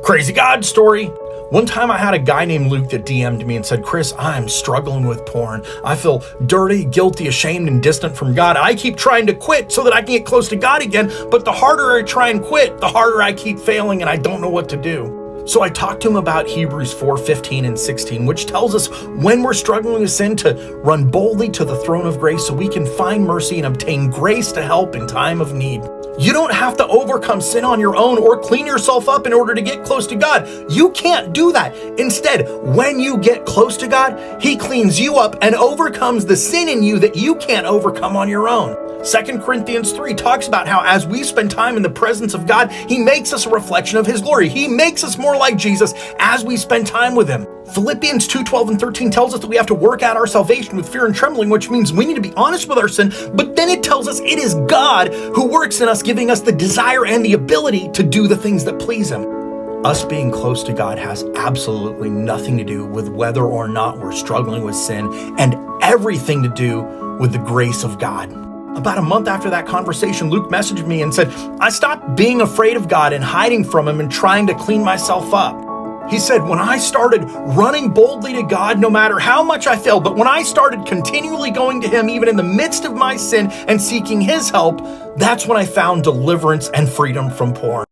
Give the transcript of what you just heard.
Crazy God story. One time I had a guy named Luke that DM'd me and said, Chris, I'm struggling with porn. I feel dirty, guilty, ashamed, and distant from God. I keep trying to quit so that I can get close to God again, but the harder I try and quit, the harder I keep failing and I don't know what to do. So I talked to him about Hebrews 4:15 and 16, which tells us when we're struggling with sin to run boldly to the throne of grace so we can find mercy and obtain grace to help in time of need. You don't have to overcome sin on your own or clean yourself up in order to get close to God. You can't do that. Instead, when you get close to God, He cleans you up and overcomes the sin in you that you can't overcome on your own. 2 Corinthians 3 talks about how as we spend time in the presence of God, He makes us a reflection of His glory. He makes us more like Jesus as we spend time with Him. Philippians 2:12 and 13 tells us that we have to work out our salvation with fear and trembling, which means we need to be honest with our sin, but then it tells us it is God who works in us, giving us the desire and the ability to do the things that please Him. Us being close to God has absolutely nothing to do with whether or not we're struggling with sin and everything to do with the grace of God. About a month after that conversation, Luke messaged me and said, I stopped being afraid of God and hiding from Him and trying to clean myself up. He said, when I started running boldly to God, no matter how much I failed, but when I started continually going to Him, even in the midst of my sin and seeking His help, that's when I found deliverance and freedom from porn.